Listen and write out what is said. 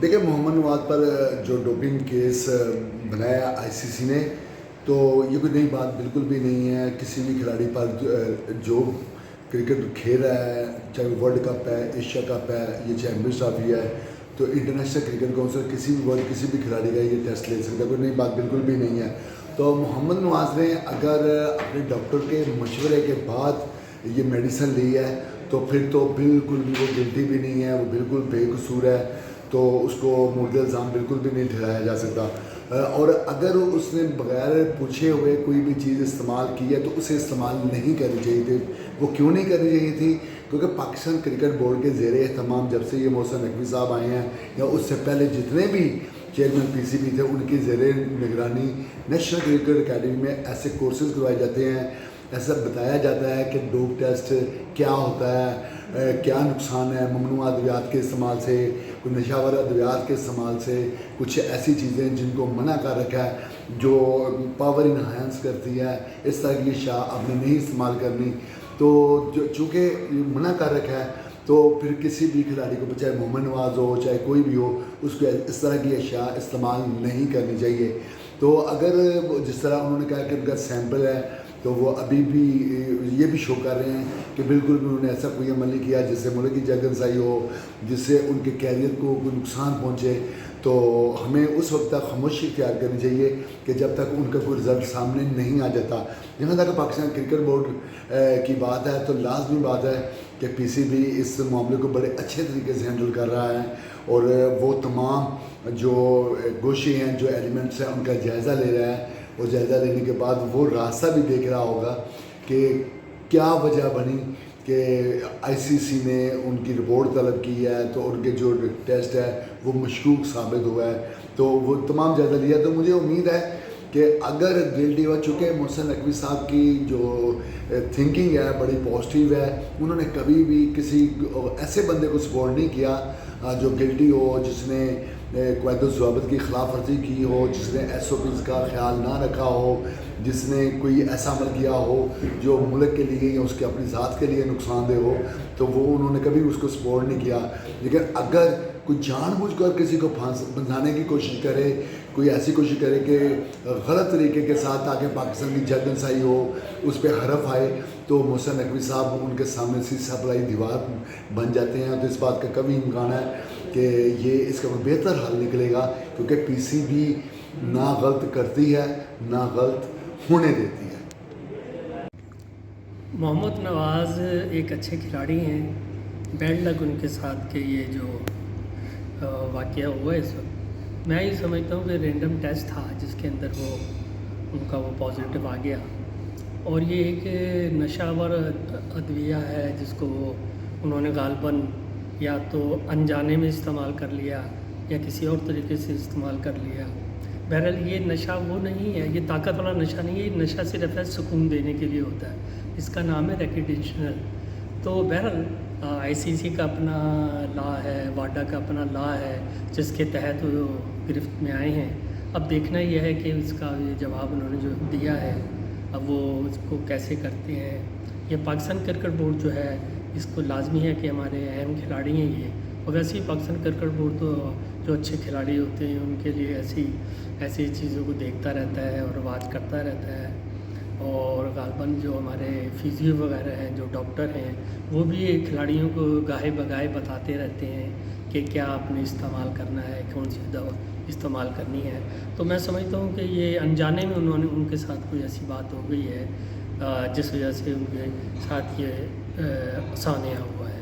देखिए, मोहम्मद नवाज पर जो डोपिंग केस बनाया आईसीसी ने, तो ये कोई नई बात बिल्कुल भी नहीं है। किसी भी खिलाड़ी पर जो क्रिकेट खेल रहा है, चाहे वर्ल्ड कप है, एशिया कप है, ये चैम्पियंस ट्रॉफी है, तो इंटरनेशनल क्रिकेट काउंसिल किसी भी वर्ल्ड किसी भी खिलाड़ी का ये टेस्ट ले सकता है। कोई नई बात बिल्कुल भी नहीं है। तो मोहम्मद नवाज ने अगर अपने डॉक्टर के मशवरे के बाद ये मेडिसिन ली है, तो फिर तो बिल्कुल भी वो गिल्टी भी नहीं है, वो बिल्कुल बेकसूर है, तो उसको मुर्द इल्ज़ाम बिल्कुल भी नहीं ठहराया जा सकता। और अगर उसने बगैर पूछे हुए कोई भी चीज़ इस्तेमाल की है तो उसे इस्तेमाल नहीं करनी चाहिए थी। वो क्यों नहीं करनी चाहिए थी? क्योंकि पाकिस्तान क्रिकेट बोर्ड के ज़ेर एहतमाम जब से ये मोहसिन नकवी साहब आए हैं, या उससे पहले जितने भी चेयरमैन पीसीबी थे, उनकी ज़ेर निगरानी नेशनल क्रिकेट अकेडमी में ऐसे कोर्सेज़ करवाए जाते हैं, ऐसा बताया जाता है कि डोप टेस्ट क्या होता है, क्या नुकसान है ममनूआ अद्वियात के इस्तेमाल से, कोई नशावर अद्वियात के इस्तेमाल से, कुछ ऐसी चीज़ें जिनको मना कर रखा है जो पावर इन्हांस करती है, इस तरह की अशिया आपने नहीं इस्तेमाल करनी। तो जो चूँकि मना कर रखा है, तो फिर किसी भी खिलाड़ी को, चाहे मोहम्मद नवाज हो चाहे कोई भी हो, उसको इस तरह की अशिया इस्तेमाल नहीं करनी चाहिए। तो अगर जिस तरह उन्होंने कहा कि उनका सैंपल है, तो वो अभी भी ये भी शो कर रहे हैं कि बिल्कुल भी उन्होंने ऐसा कोई अमल नहीं किया जिससे मुल्क की जगनसाई हो, जिससे उनके कैरियर को कोई नुकसान पहुँचे। तो हमें उस वक्त तक खामोशी इख्तियार करनी चाहिए कि जब तक उनका कोई रिज़ल्ट सामने नहीं आ जाता। जहाँ तक पाकिस्तान क्रिकेट बोर्ड की बात है, तो लाजमी बात है कि पीसीबी इस मामले को बड़े अच्छे तरीके से हैंडल कर रहा है, और वो तमाम जो गोशे हैं, जो एलिमेंट्स हैं, उनका जायज़ा ले रहा है। और जायज़ा लेने के बाद वो रास्ता भी देख रहा होगा कि क्या वजह बनी कि आईसीसी ने उनकी रिपोर्ट तलब की है, तो उनके जो टेस्ट है वो मशकूक साबित हुआ है, तो वो तमाम जायज़ा लिया। तो मुझे उम्मीद है कि अगर गिल्टी हो चुके मोहसिन नकवी साहब की जो थिंकिंग है बड़ी पॉजिटिव है, उन्होंने कभी भी किसी ऐसे बंदे को सपोर्ट नहीं किया जो गिल्टी हो, जिसने क़वायद-ओ-ज़वाबित की खिलाफ वर्जी की हो, जिसने SOPs का ख्याल ना रखा हो, जिसने कोई ऐसा अमल किया हो जो मुल्क के लिए या उसके अपनी ज़ात के लिए नुकसानदेह हो, तो वो उन्होंने कभी उसको सपोर्ट नहीं किया। लेकिन अगर कोई जानबूझकर किसी को फंसाने की कोशिश करे, कोई ऐसी कोशिश करे कि गलत तरीके के साथ ताकि पाकिस्तान की जगनसाई हो, उस पर हरफ आए, तो मोहसिन नकवी साहब उनके सामने शीशा पलाई दीवार बन जाते हैं। तो इस बात का कभी इम्कान है कि ये इसका कोई बेहतर हल निकलेगा, क्योंकि पीसीबी ना गलत करती है ना गलत होने देती है। मोहम्मद नवाज़ एक अच्छे खिलाड़ी हैं। बैड लक उनके साथ के ये जो वाक़या हुआ इस वक्त, मैं ये समझता हूँ कि रैंडम टेस्ट था जिसके अंदर उनका वो पॉजिटिव आ गया, और ये एक नशावर अद्विया है जिसको उन्होंने गालबन या तो अनजाने में इस्तेमाल कर लिया या किसी और तरीके से इस्तेमाल कर लिया। बहरहाल ये नशा वो नहीं है, ये ताकत वाला नशा नहीं है। ये नशा सिर्फ है सुकून देने के लिए होता है, इसका नाम है रिक्रिएशनल। तो बहरहाल आईसीसी का अपना लॉ है, वाडा का अपना लॉ है, जिसके तहत वो गिरफ्त में आए हैं। अब देखना यह है कि इसका ये जवाब उन्होंने जो दिया है, अब वो उसको कैसे करते हैं। ये पाकिस्तान क्रिकेट बोर्ड जो है, इसको लाजमी है कि हमारे अहम खिलाड़ी हैं ये, और वैसे ही पाकिस्तान क्रिकेट बोर्ड तो जो अच्छे खिलाड़ी होते हैं उनके लिए ऐसी चीज़ों को देखता रहता है और बात करता रहता है। और गालबन जो हमारे फिजियो वगैरह हैं, जो डॉक्टर हैं, वो भी खिलाड़ियों को गाहे बगाहे बताते रहते हैं कि क्या आपने इस्तेमाल करना है, कौन सी दवा इस्तेमाल करनी है। तो मैं समझता हूँ कि ये अनजाने में उनके साथ कोई ऐसी बात हो गई है जिस वजह से उनके साथ ये सान्या हुआ है।